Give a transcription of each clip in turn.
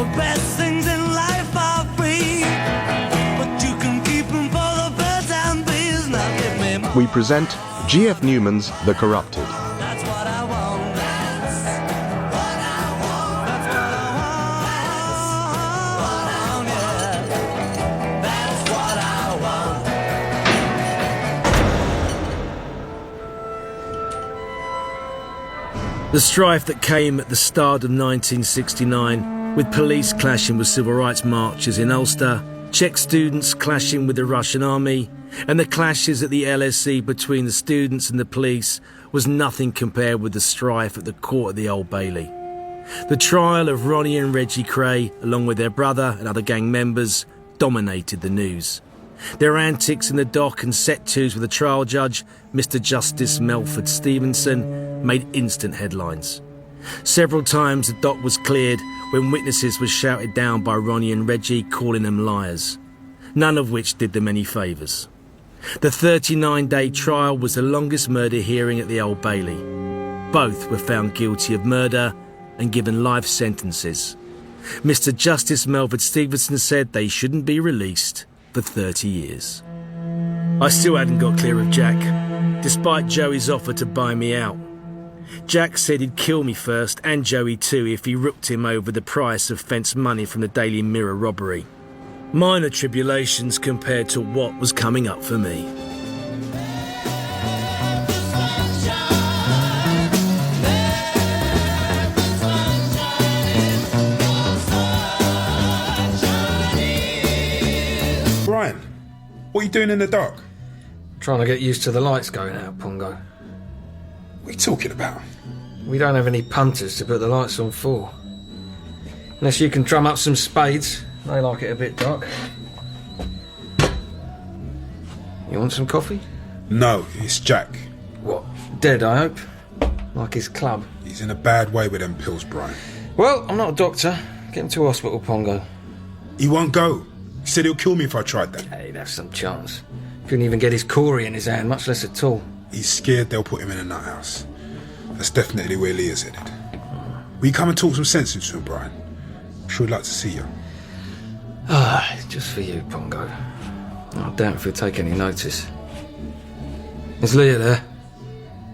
The best things in life are free, but you can keep them for the birds and bees. Now give me more. We present G.F. Newman's The Corrupted. That's what I want. That's what I want. That's what I want. Yeah. That's what I want. The strife that came at the start of 1969, with police clashing with civil rights marchers in Ulster, Czech students clashing with the Russian army, and the clashes at the LSE between the students and the police, was nothing compared with the strife at the court of the Old Bailey. The trial of Ronnie and Reggie Kray, along with their brother and other gang members, dominated the news. Their antics in the dock and set-tos with the trial judge, Mr. Justice Melford Stevenson, made instant headlines. Several times the dock was cleared when witnesses were shouted down by Ronnie and Reggie, calling them liars, none of which did them any favours. The 39-day trial was the longest murder hearing at the Old Bailey. Both were found guilty of murder and given life sentences. Mr. Justice Melford Stevenson said they shouldn't be released for 30 years. I still hadn't got clear of Jack, despite Joey's offer to buy me out. Jack said he'd kill me first, and Joey too, if he rooked him over the price of fence money from the Daily Mirror robbery. Minor tribulations compared to what was coming up for me. Brian, what are you doing in the dark? Trying to get used to the lights going out, Pongo. What are you talking about? We don't have any punters to put the lights on for. Unless you can drum up some spades. They like it a bit dark. You want some coffee? No, it's Jack. What? Dead, I hope? Like his club? He's in a bad way with them pills, Brian. Well, I'm not a doctor. Get him to hospital, Pongo. He won't go. He said he'll kill me if I tried that. Hey, that's some chance. Couldn't even get his Corey in his hand, much less a tool. He's scared they'll put him in a nut house. That's definitely where Leah's headed. Will you come and talk some sense into him, Brian? I'm sure he'd like to see you. Ah, just for you, Pongo. I doubt if he'll take any notice. Is Leah there?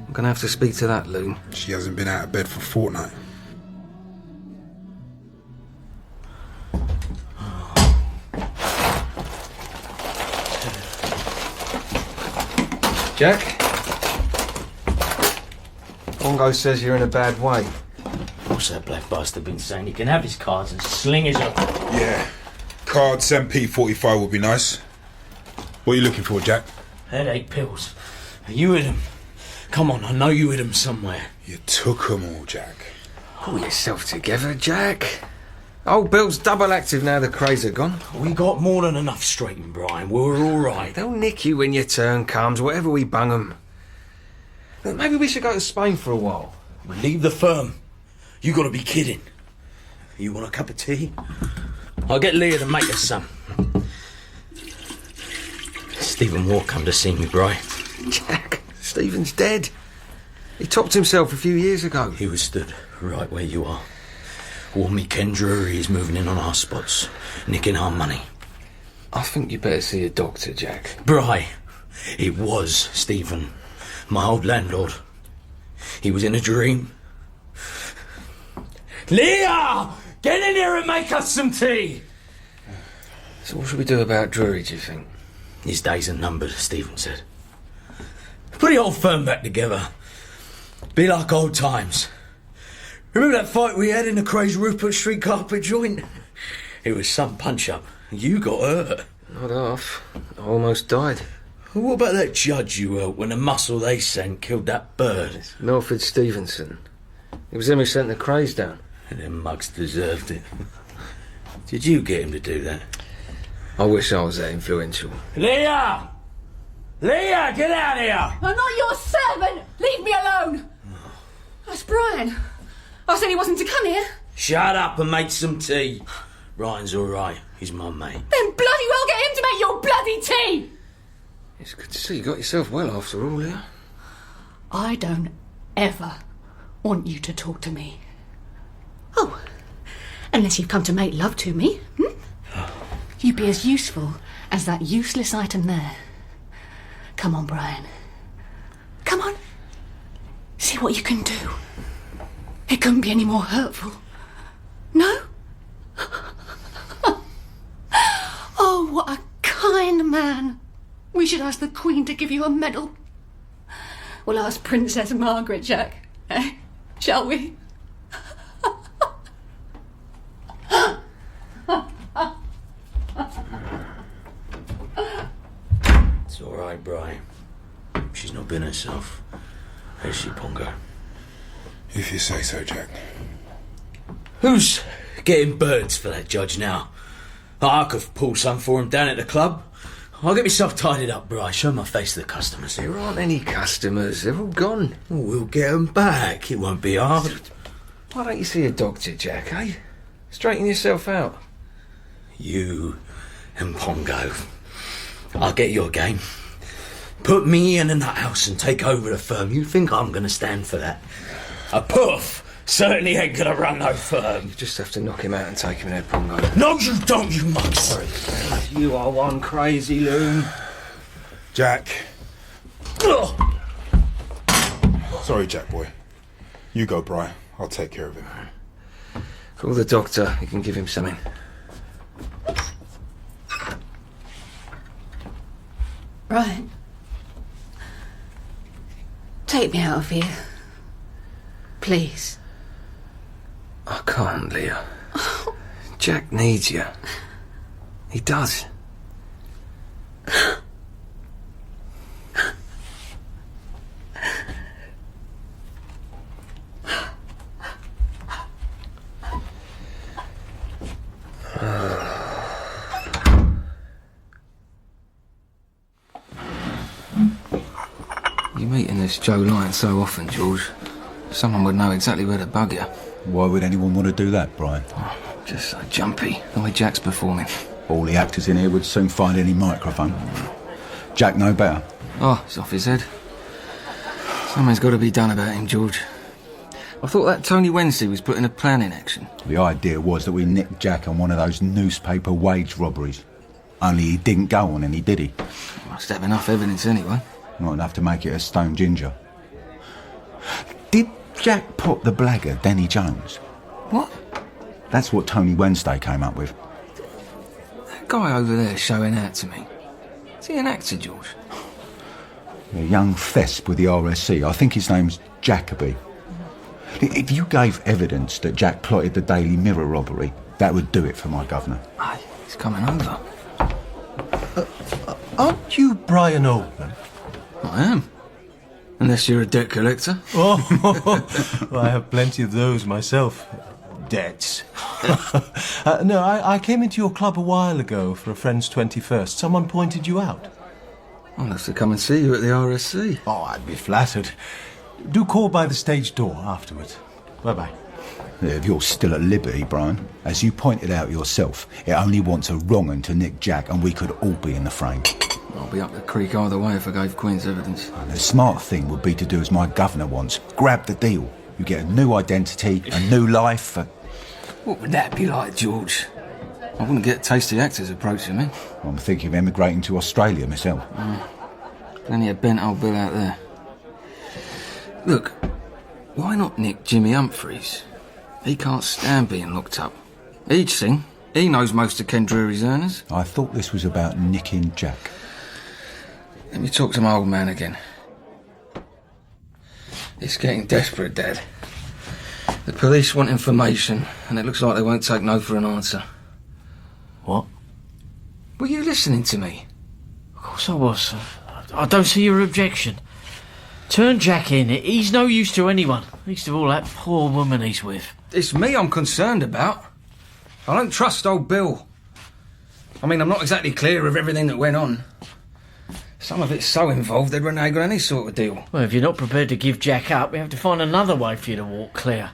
I'm gonna have to speak to that loon. She hasn't been out of bed for a fortnight. Jack? Pongo says you're in a bad way. What's that black bastard been saying? He can have his cards and sling his up. Yeah. Cards MP45 would be nice. What are you looking for, Jack? Headache pills. You hid them. Come on, I know you hid them somewhere. You took them all, Jack. Pull yourself together, Jack. Old Bill's double active now the Krays are gone. We got more than enough straightened, Brian. We're all right. They'll nick you when your turn comes, whatever we bung them. Maybe we should go to Spain for a while. We'll leave the firm. You gotta be kidding. You want a cup of tea? I'll get Leah to make us some. Stephen Moore come to see me, Brian. Jack, Stephen's dead. He topped himself a few years ago. He was stood right where you are. Warn me Ken Drury is moving in on our spots, nicking our money. I think you better see a doctor, Jack. Bri, it was Stephen, my old landlord. He was in a dream. Leah! Get in here and make us some tea! So what should we do about Drury, do you think? His days are numbered, Stephen said. Put the old firm back together. Be like old times. Remember that fight we had in the Kray's Rupert Street carpet joint? It was some punch-up. You got hurt. Not half. I almost died. What about that judge you helped when the muscle they sent killed that bird? Melford Stevenson. It was him who sent the Krays down. And them mugs deserved it. Did you get him to do that? I wish I was that influential. Leah! Leah, get out here! I'm not your servant! Leave me alone! That's Brian. I said he wasn't to come here. Shut up and make some tea. Ryan's all right. He's my mate. Then bloody well get him to make your bloody tea! It's good to see you got yourself well after all, Leah. I don't ever want you to talk to me. Oh, Unless you've come to make love to me. You'd be as useful as that useless item there. Come on, Brian. Come on. See what you can do. It couldn't be any more hurtful. No? Oh, what a kind man. We should ask the Queen to give you a medal. We'll ask Princess Margaret, Jack. Shall we? It's all right, Brian. She's not been herself. Has she, Pongo? If you say so, Jack. Who's getting birds for that judge now? I could pull some for him down at the club. I'll get myself tidied up, Brian. Show my face to the customers. There aren't any customers. They're all gone. Oh, we'll get them back. It won't be hard. Why don't you see a doctor, Jack, eh? Straighten yourself out. You and Pongo. I'll get your game. Put me in a nut house and take over the firm. You think I'm going to stand for that? A puff certainly ain't going to run no firm. You just have to knock him out and take him in there, Pongo. No, you don't, you mug. Sorry. You are one crazy loon. Jack. Ugh. Sorry, Jack boy. You go, Brian. I'll take care of him. Call the doctor. You can give him something. Brian. Take me out of here. Please. I can't, Leah. Jack needs you. He does. You're meeting this Joe Lyon so often, George. Someone would know exactly where to bug you. Why would anyone want to do that, Brian? Just so jumpy, the way Jack's performing. All the actors in here would soon find any microphone. Jack no better. Oh, it's off his head. Something's got to be done about him, George. I thought that Tony Wednesday was putting a plan in action. The idea was that we nicked Jack on one of those newspaper wage robberies. Only he didn't go on any, did he? Must have enough evidence anyway. Not enough to make it a stone ginger. Did Jack put the blagger Denny Jones? What? That's what Tony Wednesday came up with. That guy over there showing out to me. Is he an actor, George? A young thesp with the RSC. I think his name's Jacoby. If you gave evidence that Jack plotted the Daily Mirror robbery, that would do it for my governor. Aye, he's coming over. Aren't you Brian Oldman? I am. Unless you're a debt collector. Oh, well, I have plenty of those myself. Debts. No, I came into your club a while ago for a friend's 21st. Someone pointed you out. I'll have to come and see you at the RSC. Oh, I'd be flattered. Do call by the stage door afterwards. Bye-bye. Yeah, if you're still at liberty, Brian, as you pointed out yourself, it only wants a wrong 'un to nick Jack and we could all be in the frame. I'll be up the creek either way if I gave Queen's evidence. And the smart thing would be to do as my governor wants. Grab the deal. You get a new identity, a new life. What would that be like, George? I wouldn't get tasty actors approaching me. I'm thinking of emigrating to Australia myself. Plenty of bent old Bill out there. Look, why not nick Jimmy Humphreys? He can't stand being locked up. He'd sing. He knows most of Ken Drury's earners. I thought this was about nicking Jack. Let me talk to my old man again. It's getting desperate, Dad. The police want information, and it looks like they won't take no for an answer. What? Were you listening to me? Of course I was. I don't see your objection. Turn Jack in. He's no use to anyone. Least of all that poor woman he's with. It's me I'm concerned about. I don't trust old Bill. I mean, I'm not exactly clear of everything that went on. Some of it's so involved they'd renege on any sort of deal. Well, if you're not prepared to give Jack up, we have to find another way for you to walk clear.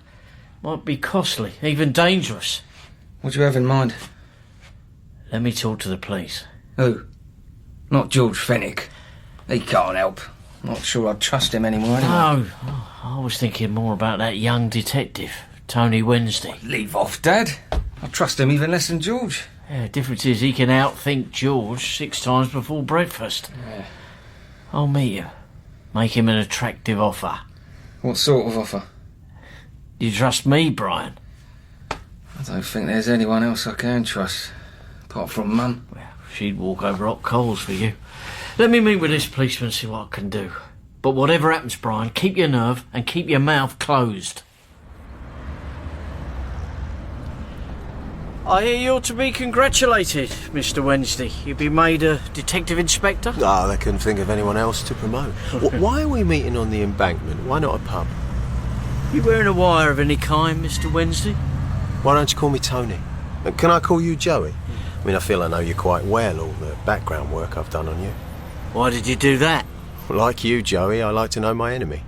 Might be costly, even dangerous. What do you have in mind? Let me talk to the police. Who? Not George Fenwick. He can't help. Not sure I'd trust him anymore anyway. No, I was thinking more about that young detective, Tony Wednesday. Leave off, Dad. I trust him even less than George. Yeah, the difference is he can outthink George 6 times before breakfast. Yeah. I'll meet him. Make him an attractive offer. What sort of offer? You trust me, Brian? I don't think there's anyone else I can trust, apart from Mum. Well, she'd walk over hot coals for you. Let me meet with this policeman and see what I can do. But whatever happens, Brian, keep your nerve and keep your mouth closed. I hear you're to be congratulated, Mr. Wednesday. You've been made a detective inspector? Ah, they couldn't think of anyone else to promote. Why are we meeting on the embankment? Why not a pub? You wearing a wire of any kind, Mr. Wednesday? Why don't you call me Tony? Can I call you Joey? I mean, I feel I know you quite well, all the background work I've done on you. Why did you do that? Like you, Joey, I like to know my enemy.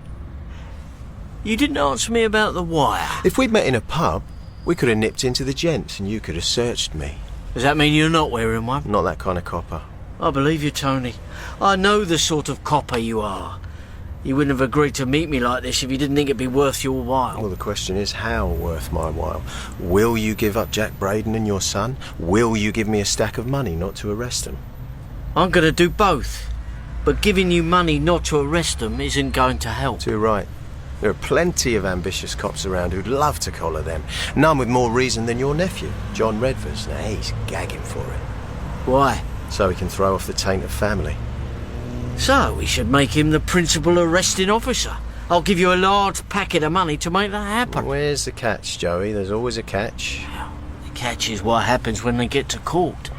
You didn't answer me about the wire. If we'd met in a pub, we could have nipped into the gents and you could have searched me. Does that mean you're not wearing one? Not that kind of copper. I believe you, Tony. I know the sort of copper you are. You wouldn't have agreed to meet me like this if you didn't think it'd be worth your while. Well, the question is, how worth my while? Will you give up Jack Braden and your son? Will you give me a stack of money not to arrest them? I'm going to do both. But giving you money not to arrest them isn't going to help. Too right. There are plenty of ambitious cops around who'd love to collar them. None with more reason than your nephew, John Redvers. Now, he's gagging for it. Why? So he can throw off the taint of family. So we should make him the principal arresting officer. I'll give you a large packet of money to make that happen. Where's the catch, Joey? There's always a catch. The catch is what happens when they get to court.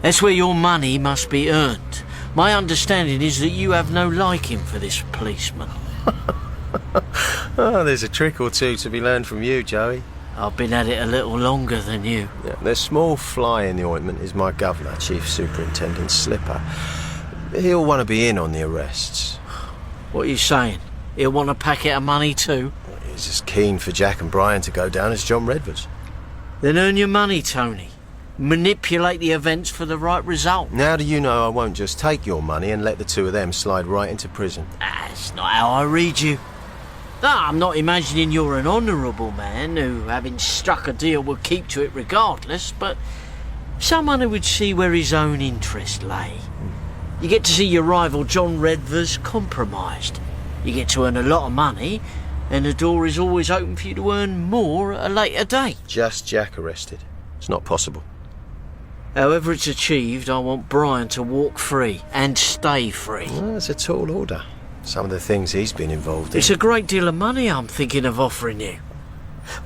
That's where your money must be earned. My understanding is that you have no liking for this policeman. Oh, there's a trick or two to be learned from you, Joey. I've been at it a little longer than you. Yeah, the small fly in the ointment is my governor, Chief Superintendent Slipper. He'll want to be in on the arrests. What are you saying? He'll want a packet of money too? He's as keen for Jack and Brian to go down as John Redvers. Then earn your money, Tony. Manipulate the events for the right result. Now do you know I won't just take your money and let the two of them slide right into prison? That's not how I read you. No, I'm not imagining you're an honourable man who, having struck a deal, would keep to it regardless, but someone who would see where his own interest lay. You get to see your rival John Redvers compromised. You get to earn a lot of money, and the door is always open for you to earn more at a later date. Just Jack arrested. It's not possible. However it's achieved, I want Brian to walk free and stay free. Well, that's a tall order. Some of the things he's been involved in. It's a great deal of money I'm thinking of offering you.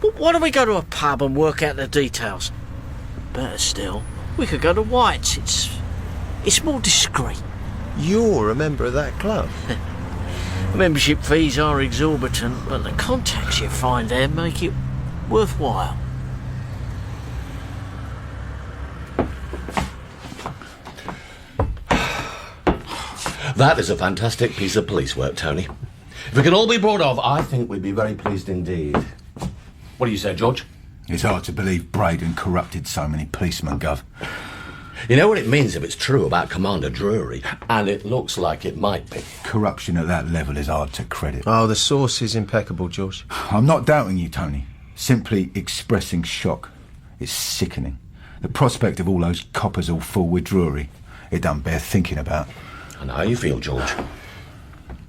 But why don't we go to a pub and work out the details? Better still, we could go to White's. It's more discreet. You're a member of that club? Membership fees are exorbitant, but the contacts you find there make it worthwhile. That is a fantastic piece of police work, Tony. If it can all be brought off, I think we'd be very pleased indeed. What do you say, George? It's hard to believe Braden corrupted so many policemen, Gov. You know what it means if it's true about Commander Drury, and it looks like it might be. Corruption at that level is hard to credit. Oh, the source is impeccable, George. I'm not doubting you, Tony. Simply expressing shock. It's sickening. The prospect of all those coppers all full with Drury, it don't bear thinking about. I know how you feel, George.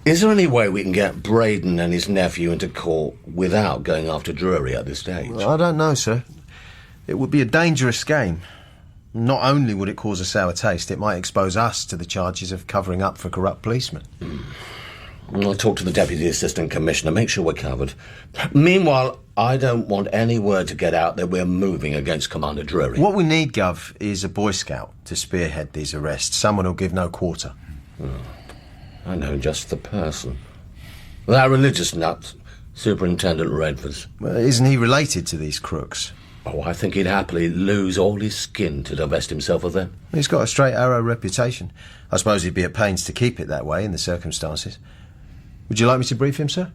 Is there any way we can get Braden and his nephew into court without going after Drury at this stage? Well, I don't know, sir. It would be a dangerous game. Not only would it cause a sour taste, it might expose us to the charges of covering up for corrupt policemen. I'll talk to the Deputy Assistant Commissioner, make sure we're covered. Meanwhile, I don't want any word to get out that we're moving against Commander Drury. What we need, Gov, is a Boy Scout to spearhead these arrests. Someone who'll give no quarter. I know just the person. That religious nut, Superintendent Redvers. Well, isn't he related to these crooks? Oh, I think he'd happily lose all his skin to divest himself of them. He's got a straight arrow reputation. I suppose he'd be at pains to keep it that way in the circumstances. Would you like me to brief him, sir?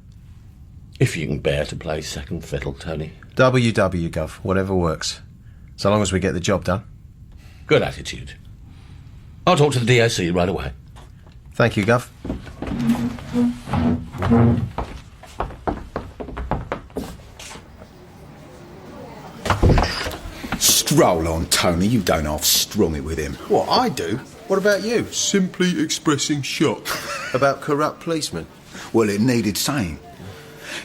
If you can bear to play second fiddle, Tony. WW, Gov. Whatever works. So long as we get the job done. Good attitude. I'll talk to the DOC right away. Thank you, Gov. Roll on, Tony. You don't half-strong it with him. What, I do? What about you? Simply expressing shock. About corrupt policemen? Well, it needed saying.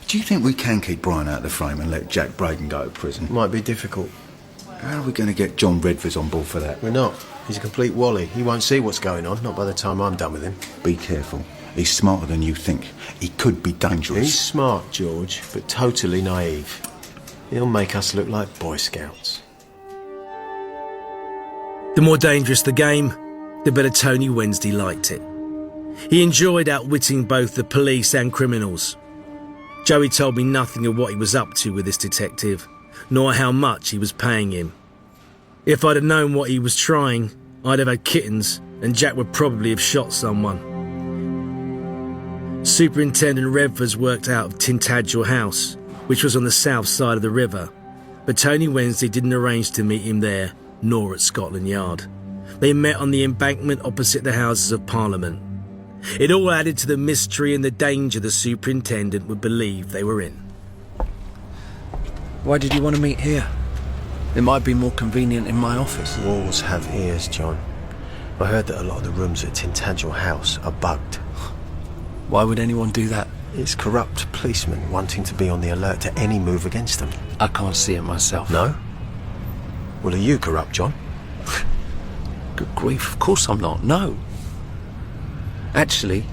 Do you think we can keep Brian out of the frame and let Jack Braden go to prison? Might be difficult. How are we going to get John Redvers on board for that? We're not. He's a complete wally. He won't see what's going on, not by the time I'm done with him. Be careful. He's smarter than you think. He could be dangerous. He's smart, George, but totally naive. He'll make us look like Boy Scouts. The more dangerous the game, the better Tony Wednesday liked it. He enjoyed outwitting both the police and criminals. Joey told me nothing of what he was up to with this detective, nor how much he was paying him. If I'd have known what he was trying, I'd have had kittens, and Jack would probably have shot someone. Superintendent Redvers worked out of Tintagel House, which was on the south side of the river, but Tony Wednesday didn't arrange to meet him there, nor at Scotland Yard. They met on the embankment opposite the Houses of Parliament. It all added to the mystery and the danger the superintendent would believe they were in. Why did you want to meet here? It might be more convenient in my office. Walls have ears, John. I heard that a lot of the rooms at Tintagel House are bugged. Why would anyone do that? It's corrupt policemen wanting to be on the alert to any move against them. I can't see it myself. No? Well, are you corrupt, John? Good grief, of course I'm not, no. Actually,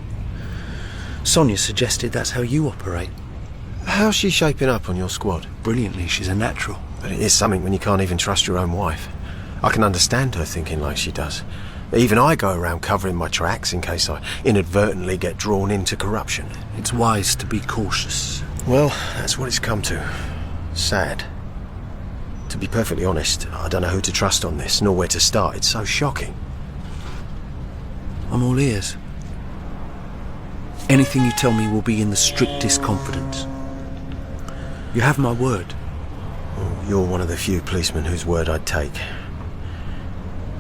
Sonia suggested that's how you operate. How's she shaping up on your squad? Brilliantly, she's a natural. But it is something when you can't even trust your own wife. I can understand her thinking like she does. Even I go around covering my tracks in case I inadvertently get drawn into corruption. It's wise to be cautious. Well, that's what it's come to. Sad. To be perfectly honest, I don't know who to trust on this, nor where to start. It's so shocking. I'm all ears. Anything you tell me will be in the strictest confidence. You have my word. Well, you're one of the few policemen whose word I'd take.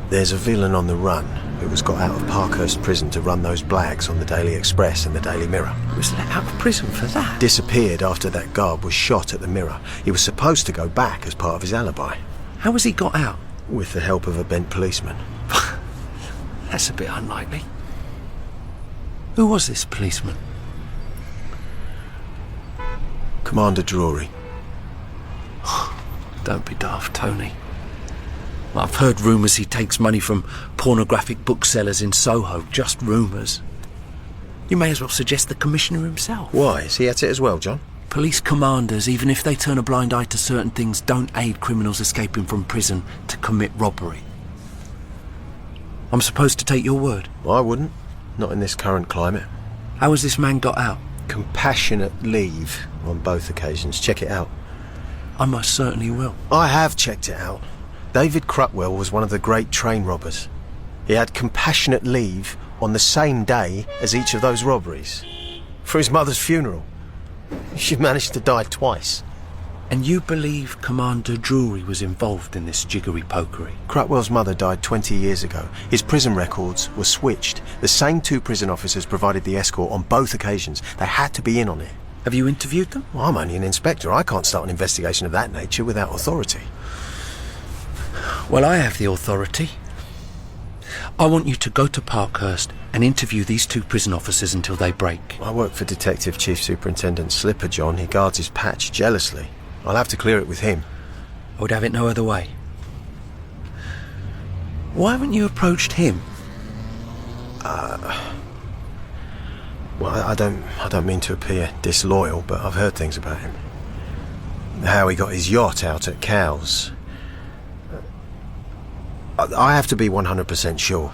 There's a villain on the run who was got out of Parkhurst prison to run those blags on the Daily Express and the Daily Mirror. He was let out of prison for that? Disappeared after that guard was shot at the Mirror. He was supposed to go back as part of his alibi. How was he got out? With the help of a bent policeman. That's a bit unlikely. Who was this policeman? Commander Drury. Don't be daft, Tony. I've heard rumours he takes money from pornographic booksellers in Soho. Just rumours. You may as well suggest the Commissioner himself. Why? Is he at it as well, John? Police commanders, even if they turn a blind eye to certain things, don't aid criminals escaping from prison to commit robbery. I'm supposed to take your word? I wouldn't. Not in this current climate. How has this man got out? Compassionate leave on both occasions. Check it out. I most certainly will. I have checked it out. David Crutwell was one of the great train robbers. He had compassionate leave on the same day as each of those robberies. For his mother's funeral. She managed to die twice. And you believe Commander Drury was involved in this jiggery pokery? Crutwell's mother died 20 years ago. His prison records were switched. The same two prison officers provided the escort on both occasions. They had to be in on it. Have you interviewed them? Well, I'm only an inspector. I can't start an investigation of that nature without authority. Well, I have the authority. I want you to go to Parkhurst and interview these two prison officers until they break. I work for Detective Chief Superintendent Slipper, John. He guards his patch jealously. I'll have to clear it with him. I would have it no other way. Why haven't you approached him? Well, I don't mean to appear disloyal, but I've heard things about him. How he got his yacht out at Cowes. I have to be 100% sure.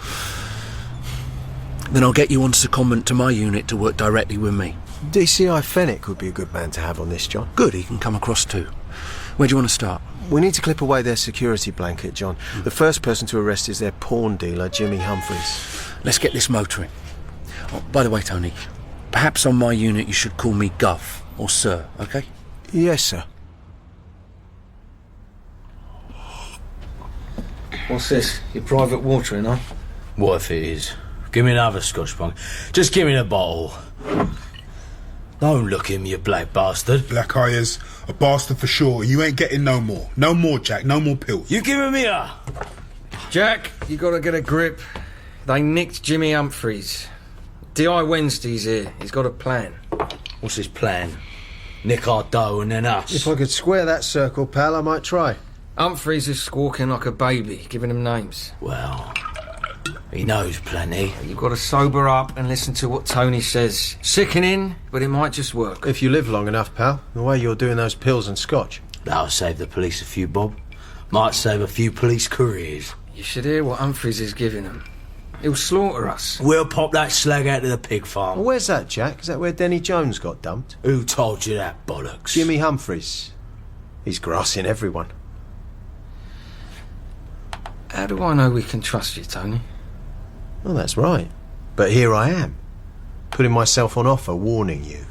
Then I'll get you on secondment to my unit to work directly with me. DCI Fenwick would be a good man to have on this, John. Good, he can come across too. Where do you want to start? We need to clip away their security blanket, John. The first person to arrest is their pawn dealer, Jimmy Humphreys. Let's get this motoring. Oh, by the way, Tony, perhaps on my unit you should call me Gov, or Sir, okay? Yes, sir. What's this? Your private watering, huh? What if it is? Give me another Scotch punk. Just give me the bottle. Don't look at me, you black bastard. Black eyes. A bastard for sure. You ain't getting no more. No more, Jack. No more pills. You giving me a... Jack, you gotta get a grip. They nicked Jimmy Humphries. D.I. Wednesday's here. He's got a plan. What's his plan? Nick our dough and then us? If I could square that circle, pal, I might try. Humphries is squawking like a baby, giving him names. Well, he knows plenty. You've got to sober up and listen to what Tony says. Sickening, but it might just work. If you live long enough, pal, the way you're doing those pills and scotch. That'll save the police a few bob. Might save a few police careers. You should hear what Humphries is giving them. He'll slaughter us. We'll pop that slag out to the pig farm. Well, where's that, Jack? Is that where Denny Jones got dumped? Who told you that bollocks? Jimmy Humphries. He's grassing everyone. How do I know we can trust you, Tony? Well, that's right. But here I am, putting myself on offer, warning you.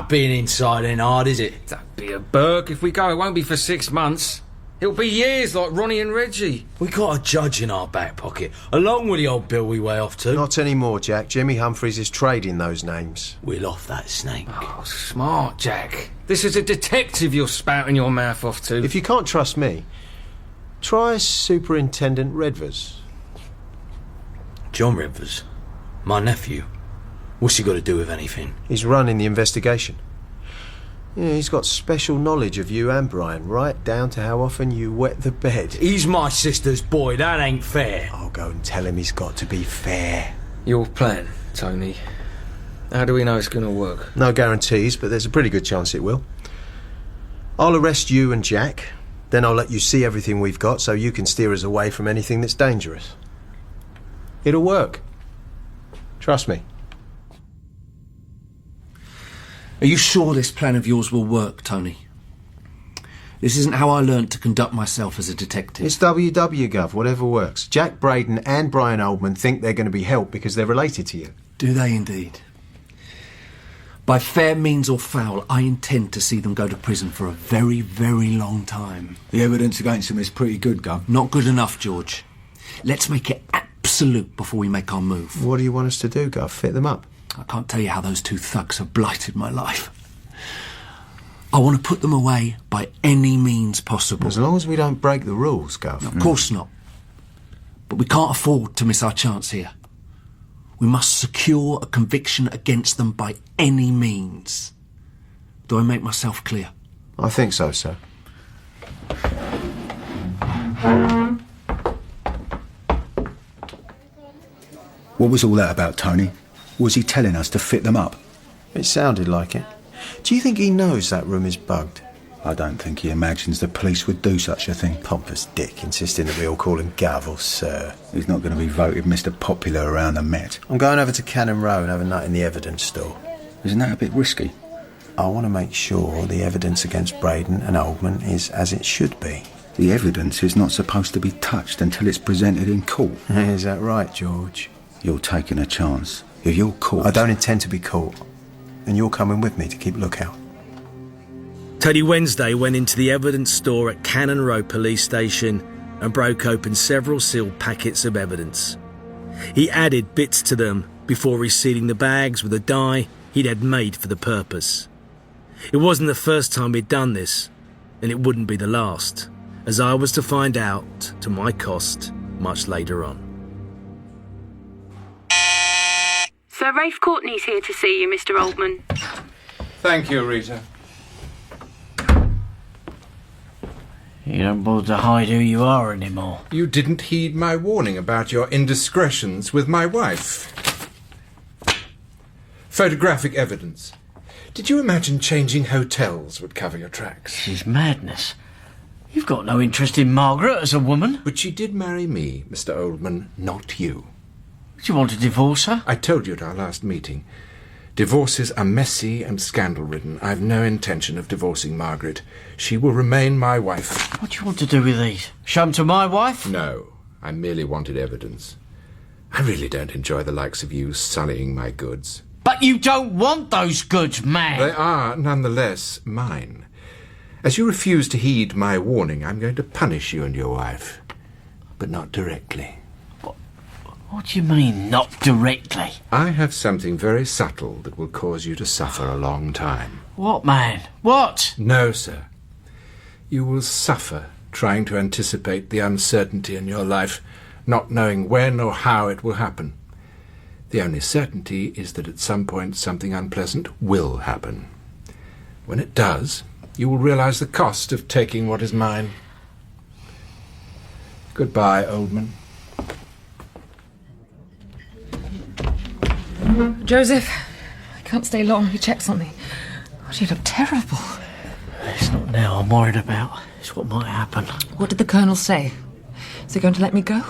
Being inside ain't hard, is it? Don't be a Burke. If we go, it won't be for 6 months. It'll be years, like Ronnie and Reggie. We got a judge in our back pocket, along with the old bill we way off to. Not anymore, Jack. Jimmy Humphries is trading those names. We'll off that snake. Oh, smart, Jack. This is a detective you're spouting your mouth off to. If you can't trust me, try Superintendent Redvers. John Redvers? My nephew? What's he got to do with anything? He's running the investigation. Yeah, he's got special knowledge of you and Brian, right down to how often you wet the bed. He's my sister's boy, that ain't fair. I'll go and tell him he's got to be fair. Your plan, Tony. How do we know it's going to work? No guarantees, but there's a pretty good chance it will. I'll arrest you and Jack, then I'll let you see everything we've got so you can steer us away from anything that's dangerous. It'll work. Trust me. Are you sure this plan of yours will work, Tony? This isn't how I learnt to conduct myself as a detective. It's WW, Gov, whatever works. Jack Braden and Brian Oldman think they're going to be helped because they're related to you. Do they indeed? By fair means or foul, I intend to see them go to prison for a very, very long time. The evidence against them is pretty good, Gov. Not good enough, George. Let's make it absolute before we make our move. What do you want us to do, Gov? Fit them up? I can't tell you how those two thugs have blighted my life. I want to put them away by any means possible. As long as we don't break the rules, Gov. Of course not. But we can't afford to miss our chance here. We must secure a conviction against them by any means. Do I make myself clear? I think so, sir. What was all that about, Tony? Was he telling us to fit them up? It sounded like it. Do you think he knows that room is bugged? I don't think he imagines the police would do such a thing. Pompous dick, insisting that we all call him Gov or Sir. He's not going to be voted Mr. Popular around the Met. I'm going over to Cannon Row and have a nut in the evidence store. Isn't that a bit risky? I want to make sure the evidence against Braden and Oldman is as it should be. The evidence is not supposed to be touched until it's presented in court. Is that right, George? You're taking a chance. If you're caught... I don't intend to be caught. And you're coming with me to keep lookout. Tony Wednesday went into the evidence store at Cannon Row Police Station and broke open several sealed packets of evidence. He added bits to them before resealing the bags with a dye he'd had made for the purpose. It wasn't the first time he'd done this, and it wouldn't be the last, as I was to find out, to my cost, much later on. Sir Rafe Courtney's here to see you, Mr. Oldman. Thank you, Rita. You don't bother to hide who you are anymore. You didn't heed my warning about your indiscretions with my wife. Photographic evidence. Did you imagine changing hotels would cover your tracks? This is madness. You've got no interest in Margaret as a woman. But she did marry me, Mr. Oldman, not you. Do you want to divorce her? I told you at our last meeting. Divorces are messy and scandal-ridden. I've no intention of divorcing Margaret. She will remain my wife. What do you want to do with these? Show them to my wife? No, I merely wanted evidence. I really don't enjoy the likes of you sullying my goods. But you don't want those goods, man. They are, nonetheless, mine. As you refuse to heed my warning, I'm going to punish you and your wife. But not directly. What do you mean, not directly? I have something very subtle that will cause you to suffer a long time. What, man? What? No, sir. You will suffer trying to anticipate the uncertainty in your life, not knowing when or how it will happen. The only certainty is that at some point something unpleasant will happen. When it does, you will realize the cost of taking what is mine. Goodbye, Oldman. Joseph, I can't stay long. He checks on me. God, you look terrible. It's not now I'm worried about. It's what might happen. What did the Colonel say? Is he going to let me go?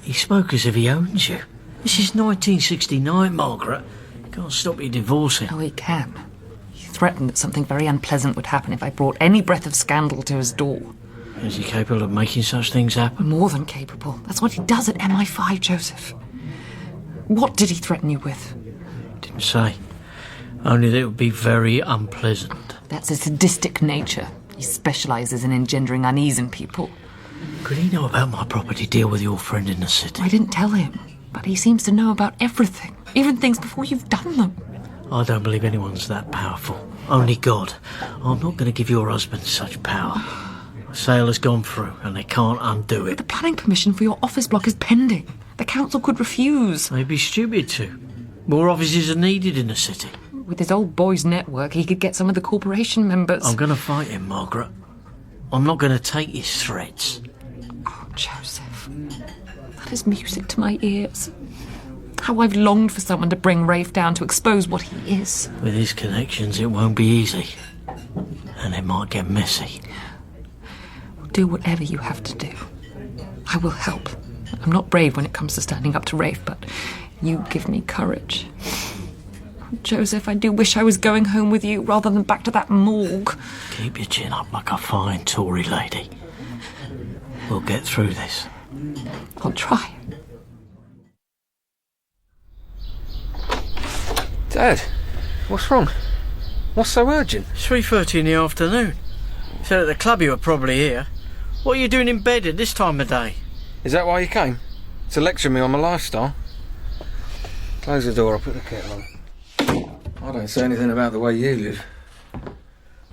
He spoke as if he owns you. This is 1969, Margaret. He can't stop you divorcing. Oh, he can. He threatened that something very unpleasant would happen if I brought any breath of scandal to his door. Is he capable of making such things happen? More than capable. That's what he does at MI5, Joseph. What did he threaten you with? Didn't say. Only that it would be very unpleasant. That's his sadistic nature. He specialises in engendering unease in people. Could he know about my property deal with your friend in the city? I didn't tell him, but he seems to know about everything, even things before you've done them. I don't believe anyone's that powerful. Only God. I'm not going to give your husband such power. The sale has gone through, and they can't undo it. The planning permission for your office block is pending. The council could refuse. They'd be stupid to. More offices are needed in the city. With his old boys' network, he could get some of the corporation members. I'm going to fight him, Margaret. I'm not going to take his threats. Oh, Joseph. That is music to my ears. How I've longed for someone to bring Rafe down to expose what he is. With his connections, it won't be easy. And it might get messy. Do whatever you have to do. I will help. I'm not brave when it comes to standing up to Rafe, but you give me courage. Joseph, I do wish I was going home with you rather than back to that morgue. Keep your chin up like a fine Tory lady. We'll get through this. I'll try. Dad, what's wrong? What's so urgent? 3:30 in the afternoon. Said at the club you were probably here. What are you doing in bed at this time of day? Is that why you came? To lecture me on my lifestyle? Close the door, I'll put the kettle on. I don't say anything about the way you live.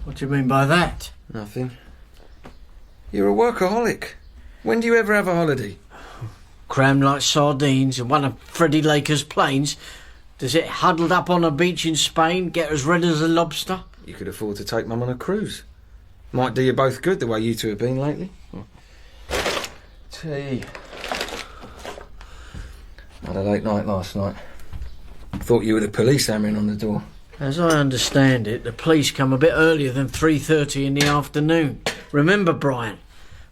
What do you mean by that? Nothing. You're a workaholic. When do you ever have a holiday? Crammed like sardines in one of Freddie Laker's planes. Does it huddled up on a beach in Spain get as red as a lobster? You could afford to take Mum on a cruise. Might do you both good the way you two have been lately. Tea. Had a late night last night. Thought you were the police hammering on the door. As I understand it, the police come a bit earlier than 3:30 in the afternoon. Remember, Brian,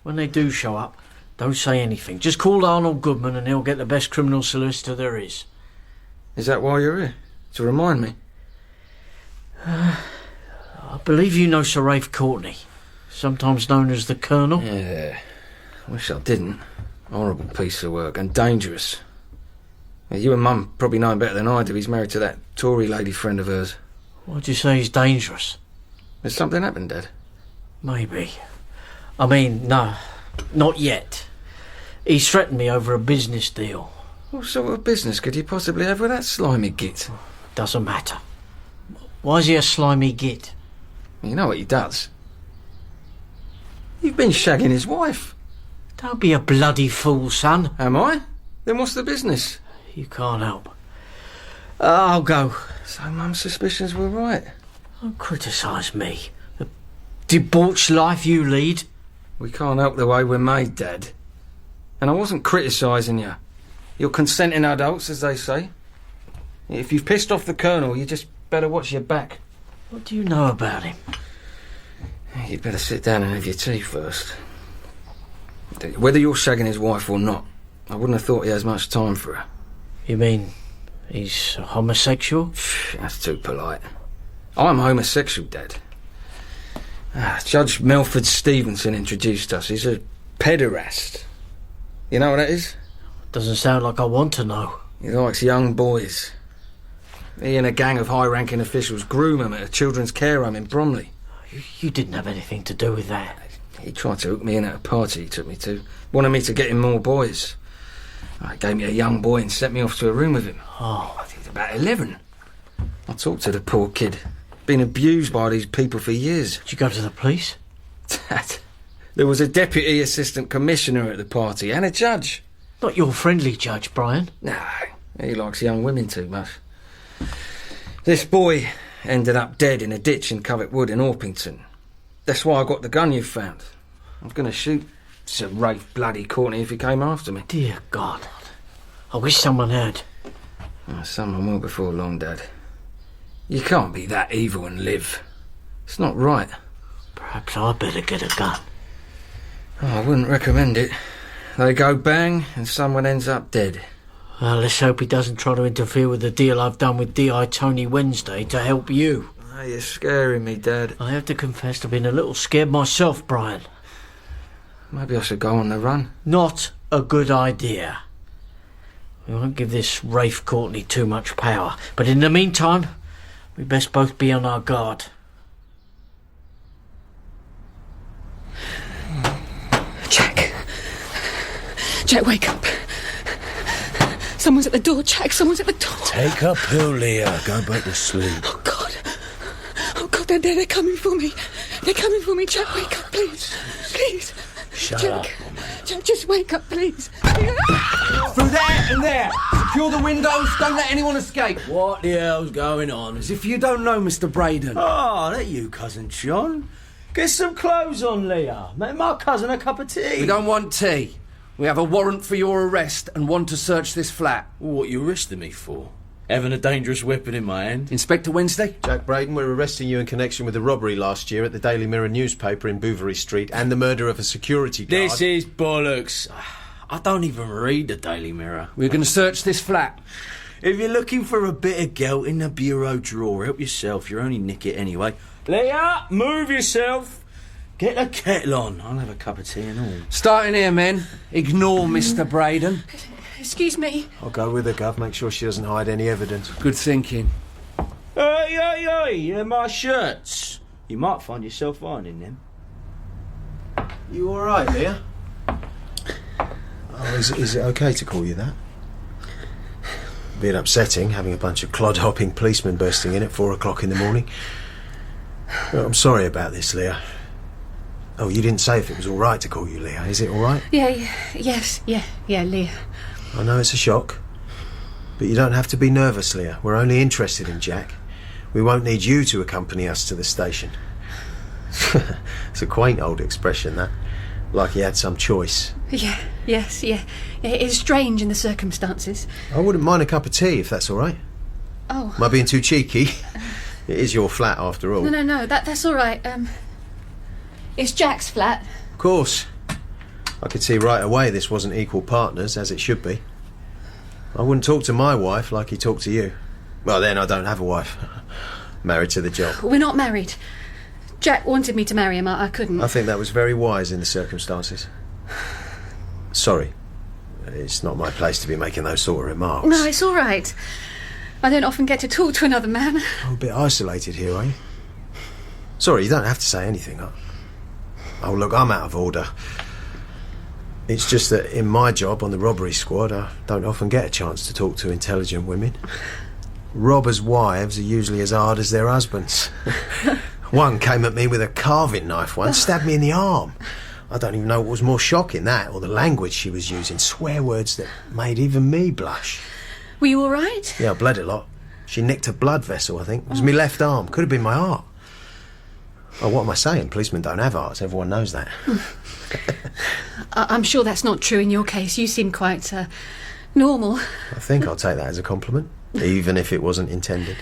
when they do show up, don't say anything. Just call Arnold Goodman and he'll get the best criminal solicitor there is. Is that why you're here? To remind me? I believe you know Sir Rafe Courtney, sometimes known as the Colonel. Yeah, wish I didn't. Horrible piece of work, and dangerous. You and Mum probably know him better than I do. He's married to that Tory lady friend of hers. Why'd you say he's dangerous? Has something happened, Dad? Maybe. I mean, no, not yet. He's threatened me over a business deal. What sort of business could you possibly have with that slimy git? Doesn't matter. Why is he a slimy git? You know what he does. You've been shagging his wife. Don't be a bloody fool, son. Am I? Then what's the business? You can't help. I'll go. So Mum's suspicions were right. Don't criticise me. The debauched life you lead. We can't help the way we're made, Dad. And I wasn't criticising you. You're consenting adults, as they say. If you've pissed off the Colonel, you just better watch your back. What do you know about him? You'd better sit down and have your tea first. Whether you're shagging his wife or not, I wouldn't have thought he has much time for her. You mean he's homosexual? That's too polite. I'm homosexual, Dad. Judge Melford Stevenson introduced us. He's a pederast. You know what that is? Doesn't sound like I want to know. He likes young boys. He and a gang of high-ranking officials groom him at a children's care home in Bromley. You didn't have anything to do with that. He tried to hook me in at a party he took me to. Wanted me to get him more boys. He gave me a young boy and sent me off to a room with him. Oh. I think he's about 11. I talked to the poor kid. Been abused by these people for years. Did you go to the police? Dad, There was a deputy assistant commissioner at the party and a judge. Not your friendly judge, Brian. No, he likes young women too much. This boy ended up dead in a ditch in Covent Wood in Orpington. That's why I got the gun you found. I was going to shoot Sir Rafe bloody Courtney if he came after me. Dear God. I wish someone heard. Oh, someone will before long, Dad. You can't be that evil and live. It's not right. Perhaps I'd better get a gun. Oh, I wouldn't recommend it. They go bang and someone ends up dead. Well, let's hope he doesn't try to interfere with the deal I've done with D.I. Tony Wednesday to help you. Oh, you're scaring me, Dad. I have to confess I've been a little scared myself, Brian. Maybe I should go on the run. Not a good idea. We won't give this Rafe Courtney too much power, but in the meantime, we best both be on our guard. Jack, wake up. Someone's at the door, Jack. Someone's at the door. Take a pill, Leah. Go back to sleep. Oh, God. Oh, God, they're coming for me. They're coming for me. Jack, wake up, please. Please. Shut up, woman. Jack, just wake up, please. Through there and there. Secure the windows. Don't let anyone escape. What the hell's going on? As if you don't know Mr. Braden. Oh, that you, Cousin John. Get some clothes on, Leah. Make my cousin a cup of tea. We don't want tea. We have a warrant for your arrest and want to search this flat. What you arresting me for? Having a dangerous weapon in my hand? Inspector Wednesday? Jack Braden, we're arresting you in connection with the robbery last year at the Daily Mirror newspaper in Bouverie Street and the murder of a security guard. This is bollocks. I don't even read the Daily Mirror. We're going to search this flat. If you're looking for a bit of gelt in the bureau drawer, help yourself. You'll only nick it anyway. Leah, move yourself. Get the kettle on. I'll have a cup of tea and all. Starting here, men. Ignore Mr. Braden. Excuse me. I'll go with her, Gov. Make sure she doesn't hide any evidence. Good thinking. Hey, they're my shirts. You might find yourself ironing them. You all right, Leah? Oh, is it okay to call you that? A bit upsetting, having a bunch of clod-hopping policemen bursting in at 4 o'clock in the morning. Well, I'm sorry about this, Leah. Oh, you didn't say if it was all right to call you Leah. Is it all right? Yes, Leah. I know it's a shock, but you don't have to be nervous, Leah. We're only interested in Jack. We won't need you to accompany us to the station. It's a quaint old expression, that. Like he had some choice. Yes. It is strange in the circumstances. I wouldn't mind a cup of tea, if that's all right. Oh. Am I being too cheeky? It is your flat, after all. No, that's all right. It's Jack's flat. Of course. I could see right away this wasn't equal partners, as it should be. I wouldn't talk to my wife like he talked to you. Well, then, I don't have a wife. Married to the job. We're not married. Jack wanted me to marry him. I couldn't. I think that was very wise in the circumstances. Sorry. It's not my place to be making those sort of remarks. No, it's all right. I don't often get to talk to another man. I'm a bit isolated here, are you? Sorry, you don't have to say anything. Oh, look, I'm out of order. It's just that in my job on the robbery squad, I don't often get a chance to talk to intelligent women. Robbers' wives are usually as hard as their husbands. One came at me with a carving knife once, stabbed me in the arm. I don't even know what was more shocking, that or the language she was using. Swear words that made even me blush. Were you all right? Yeah, I bled a lot. She nicked a blood vessel, I think. It was my left arm. Could have been my heart. Oh, what am I saying? Policemen don't have hearts. Everyone knows that. I'm sure that's not true in your case. You seem quite normal. I think I'll take that as a compliment, even if it wasn't intended.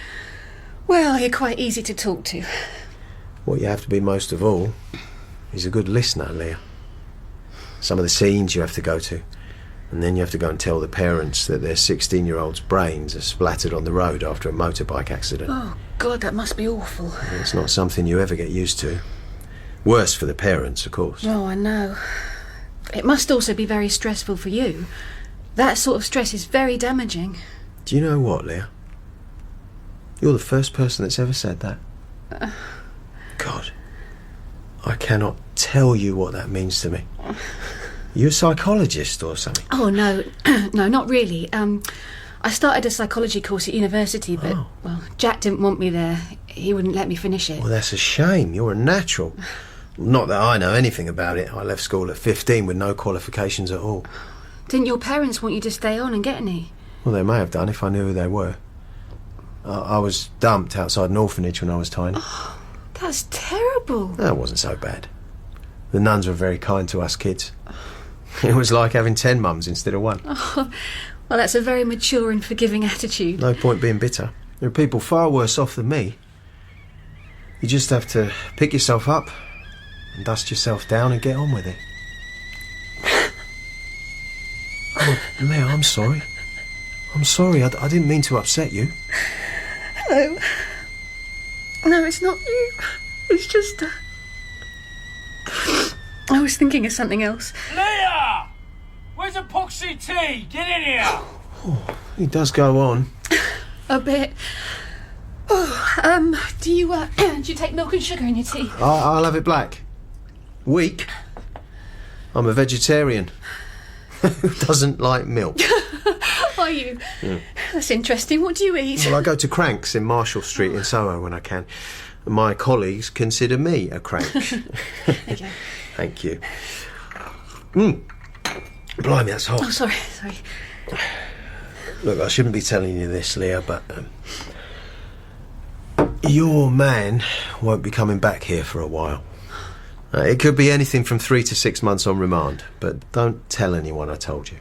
Well, you're quite easy to talk to. What you have to be most of all is a good listener, Leah. Some of the scenes you have to go to, and then you have to go and tell the parents that their 16-year-old's brains are splattered on the road after a motorbike accident. Oh, God, that must be awful. It's not something you ever get used to. Worse for the parents, of course. Oh, I know. It must also be very stressful for you. That sort of stress is very damaging. Do you know what, Leah? You're the first person that's ever said that. God, I cannot tell you what that means to me. You a psychologist or something? Oh, no. No, not really. I started a psychology course at university, but, well, Jack didn't want me there. He wouldn't let me finish it. Well, that's a shame. You're a natural. Not that I know anything about it. I left school at 15 with no qualifications at all. Didn't your parents want you to stay on and get any? Well, they may have done if I knew who they were. I was dumped outside an orphanage when I was tiny. Oh, that's terrible. That wasn't so bad. The nuns were very kind to us kids. It was like having 10 mums instead of one. Oh, well, that's a very mature and forgiving attitude. No point being bitter. There are people far worse off than me. You just have to pick yourself up and dust yourself down and get on with it. Oh, Leah, I'm sorry. I'm sorry. I didn't mean to upset you. No. No, it's not you. It's just... I was thinking of something else. Leah! Where's epoxy tea? Get in here! Oh, he does go on. A bit. Oh, do you take milk and sugar in your tea? I'll have it black. Weak. I'm a vegetarian. Who doesn't like milk? Are you? Yeah. That's interesting. What do you eat? Well, I go to Cranks in Marshall Street in Soho when I can. My colleagues consider me a crank. Okay. Thank you. Blimey, that's hot. Oh, sorry. Look, I shouldn't be telling you this, Leah, but your man won't be coming back here for a while. It could be anything from 3 to 6 months on remand, but don't tell anyone I told you.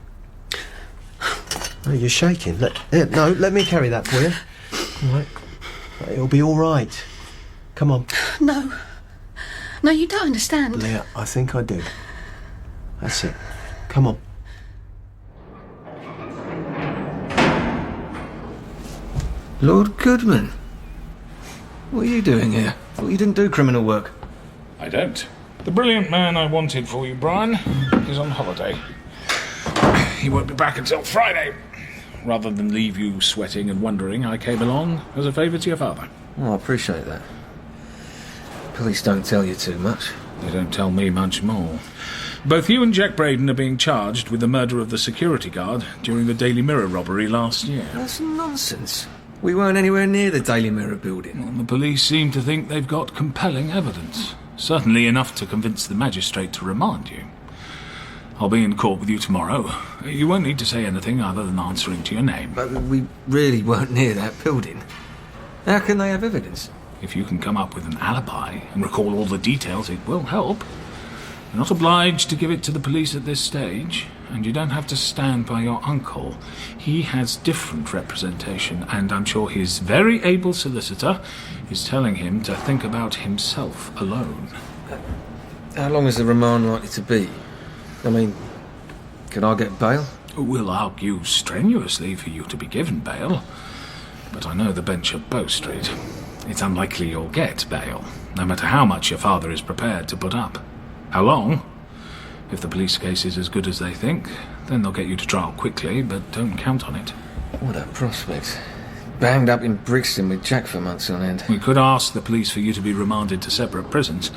Oh, you're shaking. Let me carry that for you. All right. It'll be all right. Come on. No. No, you don't understand. Leah, I think I do. That's it. Come on. Lord Goodman? What are you doing here? Thought you didn't do criminal work. I don't. The brilliant man I wanted for you, Brian, is on holiday. He won't be back until Friday. Rather than leave you sweating and wondering, I came along as a favour to your father. Oh, I appreciate that. Police don't tell you too much. They don't tell me much more. Both you and Jack Braden are being charged with the murder of the security guard during the Daily Mirror robbery last year. That's nonsense. We weren't anywhere near the Daily Mirror building. Well, the police seem to think they've got compelling evidence. Certainly enough to convince the magistrate to remand you. I'll be in court with you tomorrow. You won't need to say anything other than answering to your name. But we really weren't near that building. How can they have evidence? If you can come up with an alibi and recall all the details, it will help. You're not obliged to give it to the police at this stage, and you don't have to stand by your uncle. He has different representation, and I'm sure his very able solicitor is telling him to think about himself alone. How long is the remand likely to be? I mean, can I get bail? We'll argue strenuously for you to be given bail, but I know the bench at Bow Street. It's unlikely you'll get bail, no matter how much your father is prepared to put up. How long? If the police case is as good as they think, then they'll get you to trial quickly, but don't count on it. What a prospect. Banged up in Brixton with Jack for months on end. We could ask the police for you to be remanded to separate prisons,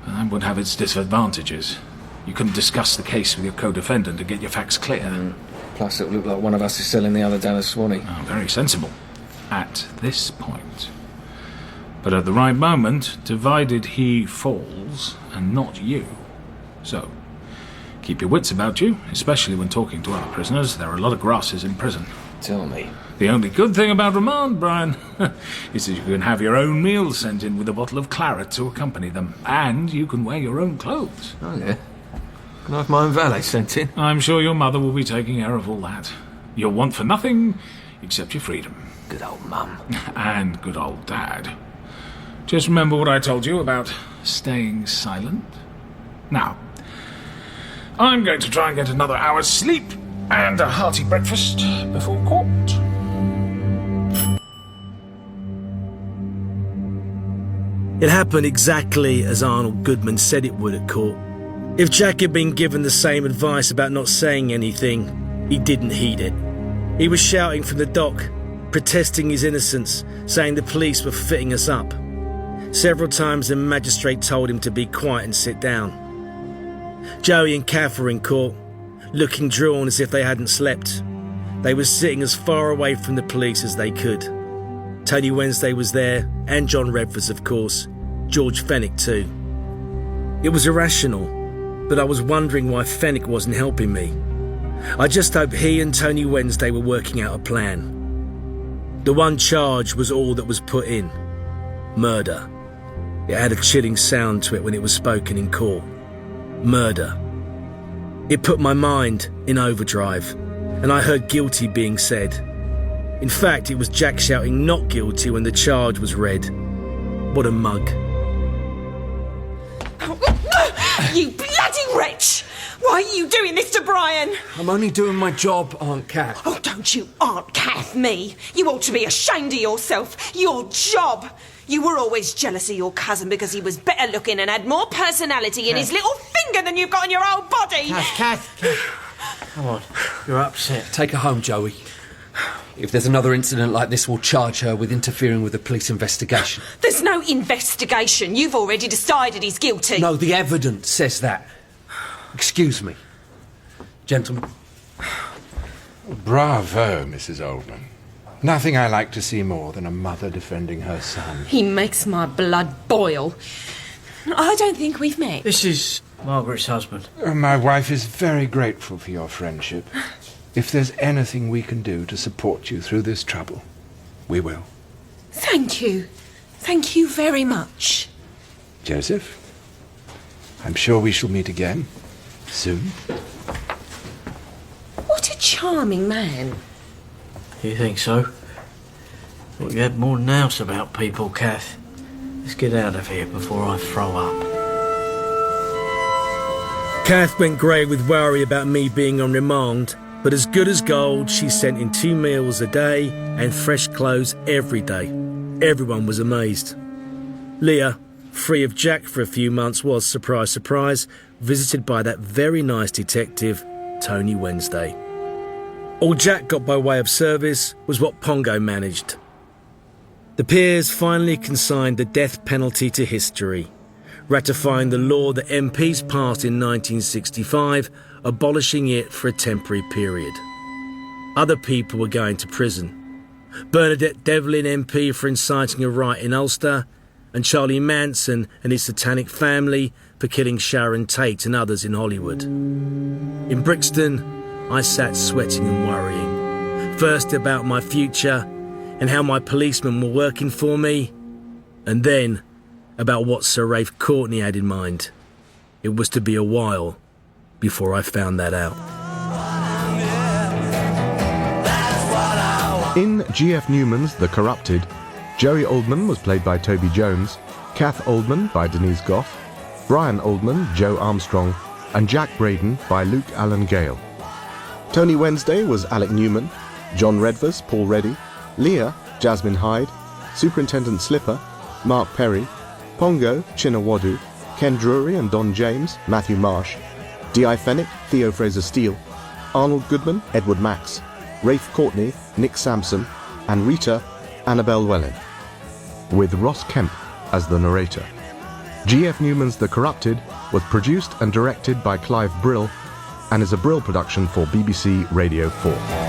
but that would have its disadvantages. You couldn't discuss the case with your co-defendant and get your facts clear. Plus it'll look like one of us is selling the other down at Swanee. Oh, very sensible. At this point. But at the right moment, divided he falls, and not you. So, keep your wits about you, especially when talking to other prisoners. There are a lot of grasses in prison. Tell me. The only good thing about remand, Brian, is that you can have your own meals sent in with a bottle of claret to accompany them. And you can wear your own clothes. Oh, yeah? Can I have my own valet sent in? I'm sure your mother will be taking care of all that. You'll want for nothing except your freedom. Good old mum. And good old dad. Just remember what I told you about staying silent. Now, I'm going to try and get another hour's sleep and a hearty breakfast before court. It happened exactly as Arnold Goodman said it would at court. If Jack had been given the same advice about not saying anything, he didn't heed it. He was shouting from the dock, protesting his innocence, saying the police were fitting us up. Several times the magistrate told him to be quiet and sit down. Joey and Cath were in court, looking drawn as if they hadn't slept. They were sitting as far away from the police as they could. Tony Wednesday was there, and John Redfords, of course. George Fenwick too. It was irrational, but I was wondering why Fenwick wasn't helping me. I just hoped he and Tony Wednesday were working out a plan. The one charge was all that was put in. Murder. It had a chilling sound to it when it was spoken in court. Murder. It put my mind in overdrive, and I heard guilty being said. In fact, it was Jack shouting not guilty when the charge was read. What a mug. You bloody wretch! Why are you doing this to Brian? I'm only doing my job, Aunt Cath. Oh, don't you Aunt Cath me. You ought to be ashamed of yourself. Your job. You were always jealous of your cousin because he was better looking and had more personality in his little finger than you've got in your whole body. Cath. Come on, you're upset. Take her home, Joey. If there's another incident like this, we'll charge her with interfering with the police investigation. There's no investigation. You've already decided he's guilty. No, the evidence says that. Excuse me. Gentlemen. Bravo, Mrs. Oldman. Nothing I like to see more than a mother defending her son. He makes my blood boil. I don't think we've met. This is Margaret's husband. My wife is very grateful for your friendship. If there's anything we can do to support you through this trouble, we will. Thank you. Thank you very much. Joseph, I'm sure we shall meet again soon. What a charming man. You think so? Thought you had more than else about people, Cath. Let's get out of here before I throw up. Cath went grey with worry about me being on remand, but as good as gold, she sent in 2 meals a day and fresh clothes every day. Everyone was amazed. Leah, free of Jack for a few months, was, surprise, surprise, visited by that very nice detective, Tony Wednesday. All Jack got by way of service was what Pongo managed. The peers finally consigned the death penalty to history, ratifying the law that MPs passed in 1965, abolishing it for a temporary period. Other people were going to prison. Bernadette Devlin MP for inciting a riot in Ulster, and Charlie Manson and his satanic family for killing Sharon Tate and others in Hollywood. In Brixton, I sat sweating and worrying, first about my future and how my policemen were working for me, and then about what Sir Ralph Courtney had in mind. It was to be a while before I found that out. In G.F. Newman's The Corrupted, Jerry Oldman was played by Toby Jones, Cath Oldman by Denise Gough, Brian Oldman, Joe Armstrong, and Jack Braden by Luke Allen Gale. Tony Wednesday was Alec Newman, John Redvers, Paul Reddy, Leah, Jasmine Hyde, Superintendent Slipper, Mark Perry, Pongo, Chinawadu, Ken Drury and Don James, Matthew Marsh, D.I. Fenwick, Theo Fraser-Steele, Arnold Goodman, Edward Max, Rafe Courtney, Nick Sampson, and Rita, Annabelle Wellen, with Ross Kemp as the narrator. G.F. Newman's The Corrupted was produced and directed by Clive Brill and is a Brill production for BBC Radio 4.